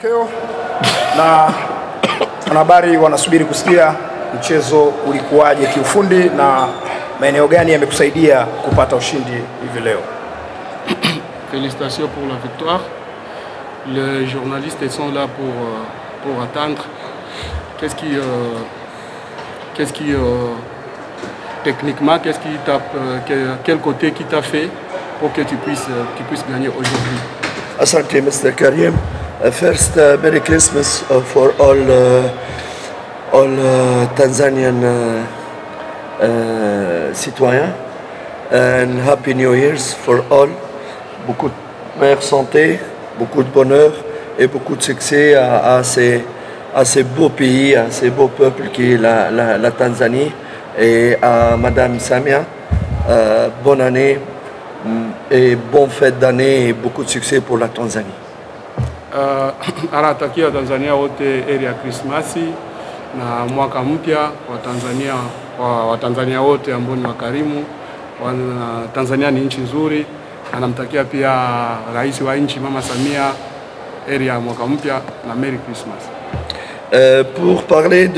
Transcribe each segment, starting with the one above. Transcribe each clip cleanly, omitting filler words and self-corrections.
Matokeo na wanahabari wanasubiri kusikia mchezo ulikuwaje kiufundi na maeneo gani yamekusaidia kupata ushindi hivi leo. Félicitations pour la victoire. Les journalistes sont là pour attendre. Techniquement, quel côté qui t'a fait pour que tu puisses gagner aujourd'hui? Asante, Mr. Karim. First, Merry Christmas for all Tanzanian citoyens, and Happy New Year's for all. Beaucoup de meilleure santé, beaucoup de bonheur et beaucoup de succès à ces beaux pays, à ces beaux peuples qui est la Tanzanie, et à Madame Samia. Bonne année et bonne fête d'année et beaucoup de succès pour la Tanzanie. Anatakia Tanzania wote heri ya Krismasi na mwaka mpya kwa Watanzania wote ambao ni wakarimu. Tanzania ni nchi nzuri. Anamtakia pia rais wa nchi Mama Samia heri ya mwaka mpya na Merry Christmas. Pour parler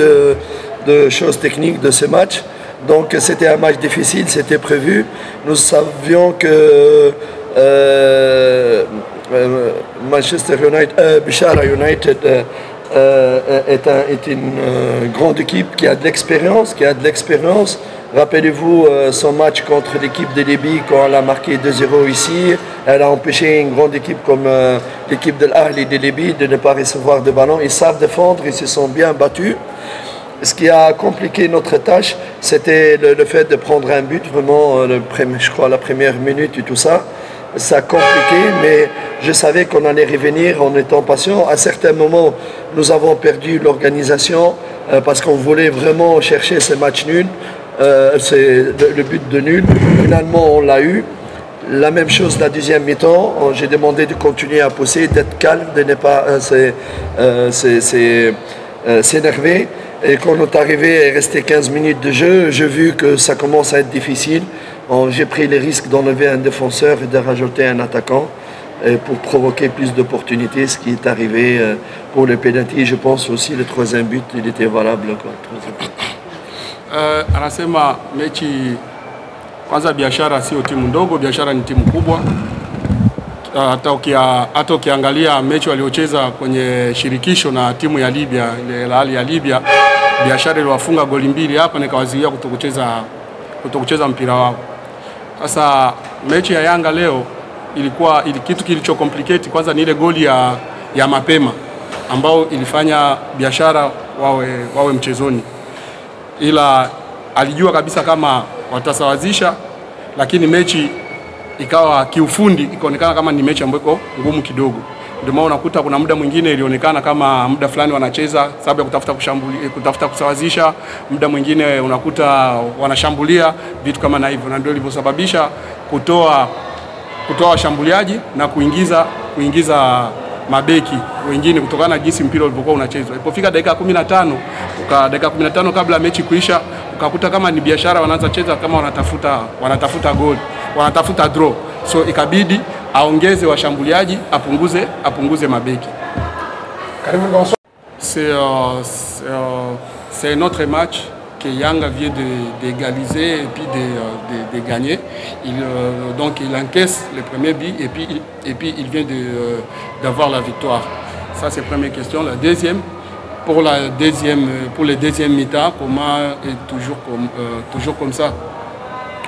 de choses techniques de ce match, donc c'était un match difficile, c'était prévu. Nous savions que Manchester United, Bishara United est une grande équipe qui a de l'expérience. Rappelez-vous son match contre l'équipe de Libye quand elle a marqué 2-0 ici. Elle a empêché une grande équipe comme l'équipe de l'Ahli de Libye de ne pas recevoir de ballon. Ils savent défendre, ils se sont bien battus. Ce qui a compliqué notre tâche, c'était le fait de prendre un but, vraiment, je crois, la première minute et tout ça. Ça a compliqué, mais je savais qu'on allait revenir en étant patient. À certains moments, nous avons perdu l'organisation parce qu'on voulait vraiment chercher ce match nul. C'est le but de nul. Finalement, on l'a eu. La même chose la deuxième mi-temps. J'ai demandé de continuer à pousser, d'être calme, de ne pas s'énerver. Et quand on est arrivé et resté 15 minutes de jeu, j'ai vu que ça commence à être difficile. J'ai pris les risques d'enlever un défenseur et de rajouter un attaquant pour provoquer plus d'opportunités, ce qui est arrivé pour le penalty. Je pense aussi le troisième but, il était valable. Anasema mechi kwanza, Biashara sio timu ndogo, Biashara ni timu kubwa. Hata ukiangalia mechi waliocheza kwenye shirikisho na timu ya Libya, ile Al ya Libya, Biashara iliwafunga goli 2 hapa, nikawazuia kutokucheza mpira wao. Sasa mechi ya Yanga leo kitu kilicho complicate kwanza ni ile goli ya mapema ambao ilifanya Biashara wawe mchezoni. Ila alijua kabisa kama watasawazisha, lakini mechi ikawa kiufundi ikaonekana kama ni mechi ambayo iko ngumu kidogo. Ndio maana unakuta kuna muda mwingine ilionekana kama muda fulani wanacheza sababu ya kutafuta kusawazisha, muda mwingine unakuta wanashambulia, vitu kama na hivyo, na ndio ilivyosababisha kutoa washambuliaji na kuingiza mabeki wengine kutokana na jinsi mpira ulivyokuwa unachezwa. Ilipofika dakika 15 kabla mechi kuisha, ukakuta kama ni Biashara wanaanza cheza kama wanatafuta goal, wanatafuta draw. So ikabidi aongeze washambuliaji, apunguze mabeki. C'est un autre match que Yanga vient d'égaliser et puis de gagner. Donc il encaisse le premier but et puis il vient d'avoir la victoire. Ça c'est la première question. La deuxième, pour le deuxième mi-temps, comment est toujours comme ça?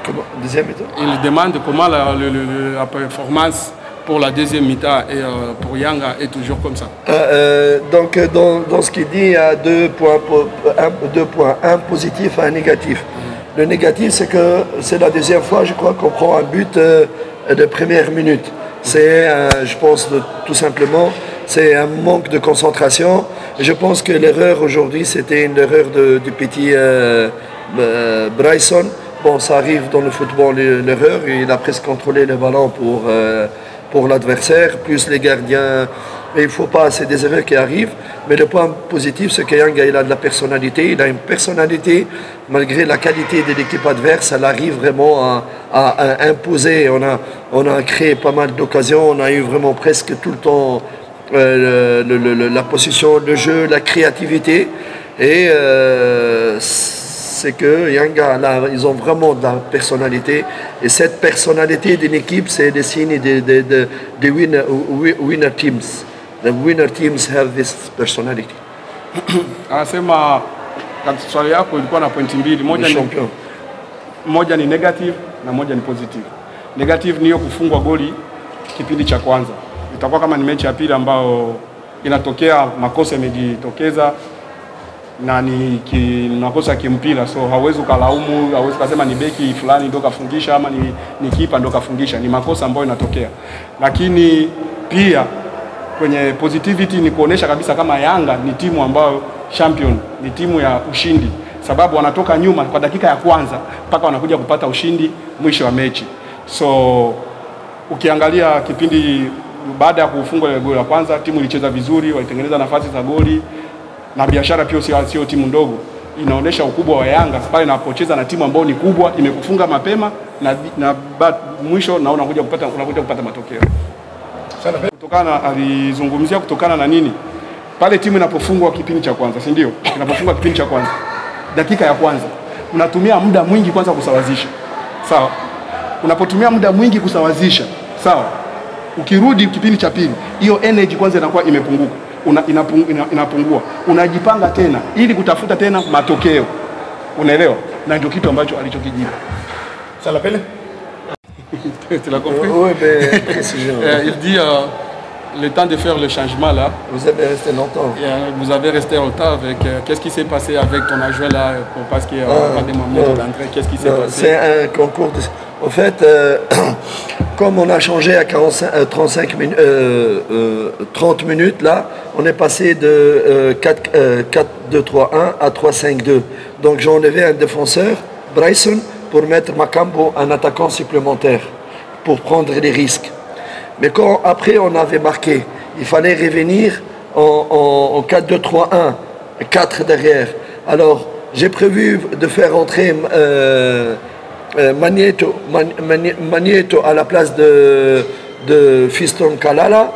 Comment, deuxième mi-temps? Il demande comment la performance pour la deuxième mi-temps et pour Yanga est toujours comme ça. Donc dans ce qu'il dit, il y a deux points, un positif et un négatif. Le négatif, c'est que c'est la deuxième fois, je crois, qu'on prend un but de première minute. C'est, je pense, tout simplement, c'est un manque de concentration. Je pense que l'erreur aujourd'hui, c'était une erreur du petit Bryson. Bon, ça arrive dans le football, l'erreur. Il a presque contrôlé le ballon pour l'adversaire, plus les gardiens. Et il ne faut pas, c'est des erreurs qui arrivent. Mais le point positif, c'est que Yanga, il a de la personnalité. Il a une personnalité, malgré la qualité de l'équipe adverse, elle arrive vraiment à imposer. On a créé pas mal d'occasions. On a eu vraiment presque tout le temps la position de jeu, la créativité. Et c'est que Yanga, là, ils ont vraiment de la personnalité. Et cette personnalité d'une équipe, c'est des signes des winner teams. The winner teams have this personality. Anasema swali yako ilikuwa na pointi mbili, moja ni negative na moja ni positive. Negative ni hiyo kufungwa goli kipindi cha kwanza. Itakuwa kama ni mechi ya pili ambao inatokea makosa yamejitokeza na ni makosa kimpira, so hauwezi kulaumu, hauwezi kusema ni beki fulani ndio kafungisha ama ni kipa ndio kafungisha, ni makosa ambayo inatokea. Lakini pia kwenye positivity ni kuonesha kabisa kama Yanga ni timu ambayo champion, ni timu ya ushindi, sababu wanatoka nyuma kwa dakika ya kwanza mpaka wanakuja kupata ushindi mwisho wa mechi. So ukiangalia kipindi baada ya kufungwa ile goli la kwanza, timu ilicheza vizuri, walitengeneza nafasi za goli, na Biashara pia sio timu ndogo. Inaonesha ukubwa wa Yanga pale inapocheza na timu ambayo ni kubwa, imekufunga mapema na mwisho na unakuja kupata matokeo. Kutokana alizungumzia kutokana na nini? Pale timu inapofungwa kipindi cha kwanza, si ndio? Inapofungwa kipindi cha kwanza, dakika ya kwanza, unatumia muda mwingi kwanza kusawazisha. Sawa? Unapotumia muda mwingi kusawazisha, sawa? Ukirudi kipindi cha pili, hiyo energy kwanza inakuwa imepunguka. Inapungua. Unajipanga tena ili kutafuta tena matokeo. Unaelewa? Na ndio kitu ambacho alichokijibu. Sala Pele? Tu l'as compris? Oui, mais précision. Il dit le temps de faire le changement là. Vous avez resté longtemps. Vous avez resté longtemps avec. Qu'est-ce qui s'est passé avec ton adjoint là parce qu'il y a pas de moment d'entrée? Qu'est-ce qui s'est passé? C'est un concours. En fait, comme on a changé à 30 minutes là, on est passé de 4-2-3-1 à 3-5-2. Donc j'ai enlevé un défenseur, Bryson, pour mettre Makambo un attaquant supplémentaire, pour prendre des risques. Mais quand après on avait marqué, il fallait revenir en 4-2-3-1, 4 derrière. Alors j'ai prévu de faire entrer Magneto à la place de Fiston Kalala,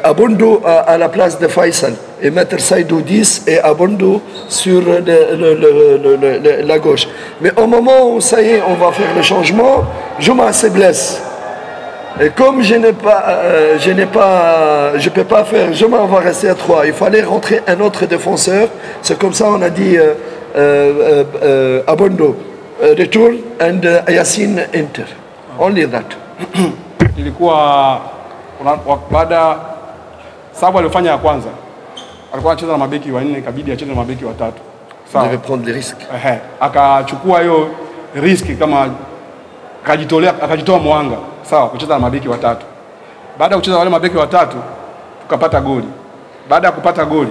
Abondo à la place de Faisal, et mettre Saïdou 10 et Abondo sur la gauche. Mais au moment où ça y est, on va faire le changement, Juma se blesse. Et comme je ne peux pas faire, Juma va rester à 3. Il fallait rentrer un autre défenseur. C'est comme ça on a dit Abondo return and Yassine enter. Only that. Ilikuwa baada sababu alifanya ya kwanza, alikuwa anacheza na mabeki wanne, ikabidi acheze na mabeki watatu. Sawa. Il devait prendre des risques. Akachukua hiyo riski kama akajitoa mwanga. Sawa, kucheza na mabeki watatu. Baada ya kucheza wale mabeki watatu, tukapata goli. Baada ya kupata goli,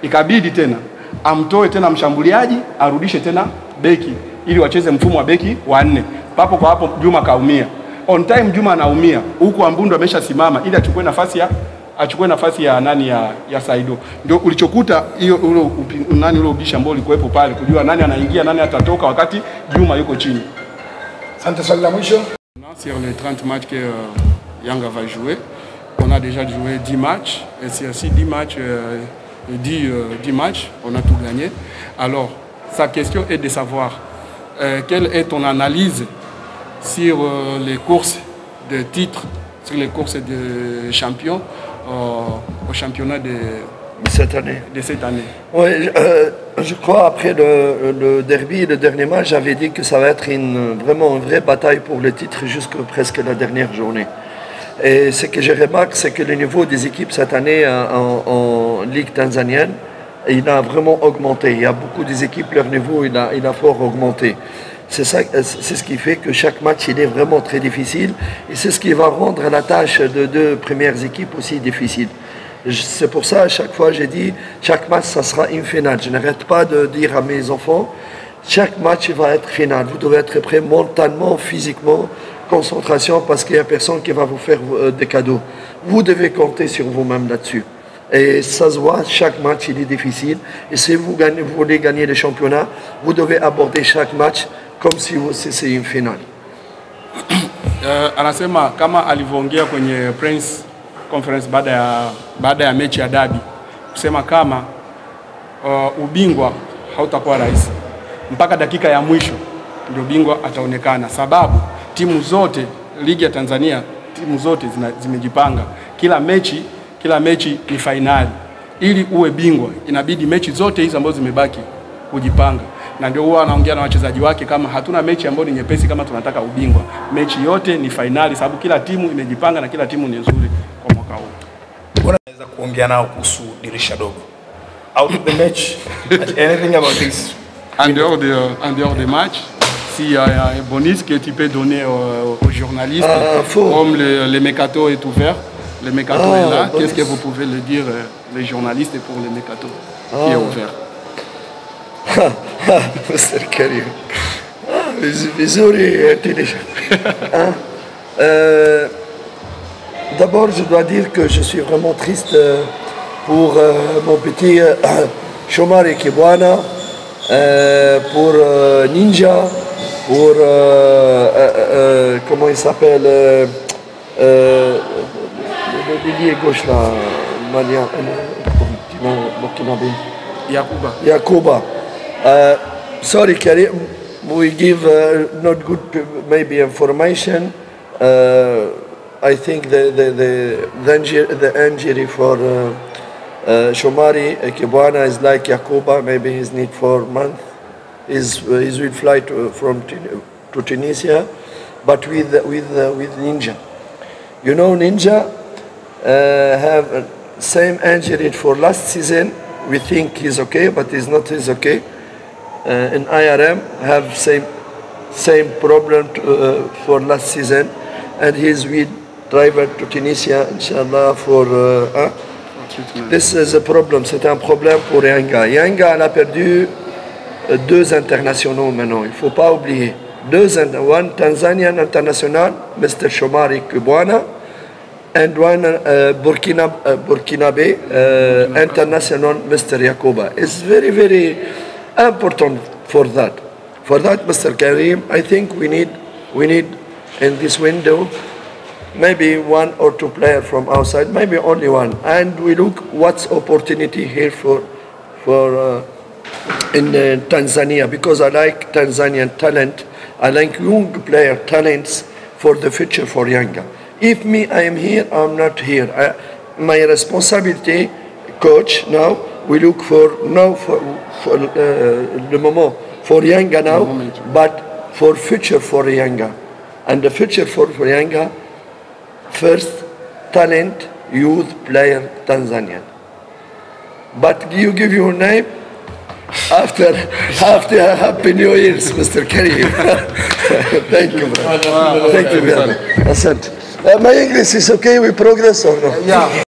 ikabidi tena amtoe tena mshambuliaji, arudishe tena beki ili wacheze mfumo wa beki wanne. Papo kwa hapo Juma kaumia. On time Juma anaumia. Huko Ambundo ameshasimama ili achukue nafasi ya nani ya Saido. Ndio ulichokuta hiyo ule ubishi ambao ulikuwepo pale kujua nani anaingia nani atatoka wakati Juma yuko chini. Asante, swali la mwisho. Sur les 30 matchs que Yanga va jouer, on a déjà joué 10 matchs et c'est aussi 10 matchs 10 matchs, on a tout gagné. Alors, sa question est de savoir quelle est ton analyse sur les courses de titres, sur les courses de champions au championnat de cette année. Oui, je crois après le derby, le dernier match, j'avais dit que ça va être vraiment une vraie bataille pour le titre jusqu'à presque la dernière journée. Et ce que je remarque, c'est que le niveau des équipes cette année en Ligue tanzanienne, il a vraiment augmenté. Il y a beaucoup des équipes, leur niveau, il a fort augmenté. C'est ce qui fait que chaque match, il est vraiment très difficile. Et c'est ce qui va rendre la tâche de deux premières équipes aussi difficile. C'est pour ça, à chaque fois, j'ai dit, chaque match, ça sera une finale. Je n'arrête pas de dire à mes enfants, chaque match va être finale. Vous devez être prêt mentalement, physiquement, concentration, parce qu'il n'y a personne qui va vous faire des cadeaux. Vous devez compter sur vous-même là-dessus. Et ça se voit, chaque match, il est difficile. Et si vous voulez gagner le championnat, vous devez aborder chaque match comme si c'est une finale. Anasema kama alivyoongea kwenye conference baada ya mechi ya dabi kusema kama ubingwa hautakuwa rahisi. Mpaka dakika ya mwisho ndio bingwa ataonekana, sababu timu zote ligi ya Tanzania, timu zote zimejipanga. Kila mechi ni fainali. Ili uwe bingwa inabidi mechi zote hizo ambazo zimebaki kujipanga. Na ndio huwa anaongea na wachezaji wake kama hatuna mechi ambayo ni nyepesi kama tunataka ubingwa. Mechi yote ni fainali, sababu kila timu imejipanga na kila timu ni nzuri kwa mwaka huu. Unaweza kuongea nao kuhusu dirisha dogo? Out of the match, anything about this? En dehors des matchs, s'il y a un bonus que tu peux donner aux journalistes, comme le Mercato est ouvert, le Mercato est là, qu'est-ce que vous pouvez le dire les journalistes pour le Mercato qui est ouvert? Mr. Karim, Missouri intelligent. D'abord, je dois dire que je suis vraiment triste pour mon petit Shomari Kibwana, pour Ninja, pour comment il s'appelle, le milieu gauche là, Burkinabé. Yakuba. Sorry, Karim, we give not good maybe information. I think the injury for Shomari Kibwana is like Yakuba. Maybe he's need 4 months. He will fly to Tunisia, but with Ninja. You know, Ninja have same injury for last season. We think he's okay, but he's not. He's okay. In IRM have same problem for last season, and he's with driver to Tunisia, inshallah, for this is a problem. C'est un problème pour Yanga. Yanga elle a perdu 2 internationaux maintenant. Il faut pas oublier. One Tanzanian international, Mr. Shomari Kibwana, and one Burkinabe international, Mr. Yakuba. It's very, very important for that. For that, Mr. Karim, I think we need in this window maybe 1 or 2 players from outside, maybe only 1, and we look what's opportunity here for in Tanzania, because I like Tanzanian talent. I like young player talents for the future for Yanga. If I am here, I'm not here. My responsibility, coach, now we look for the moment for Yanga now, but for future for Yanga, and the future for Yanga, first talent, youth player, Tanzanian. But you give your name after Happy New Year's, Mr. Karim. Thank you, bro. Thank you very much. My English is okay. We progress or no? Yeah.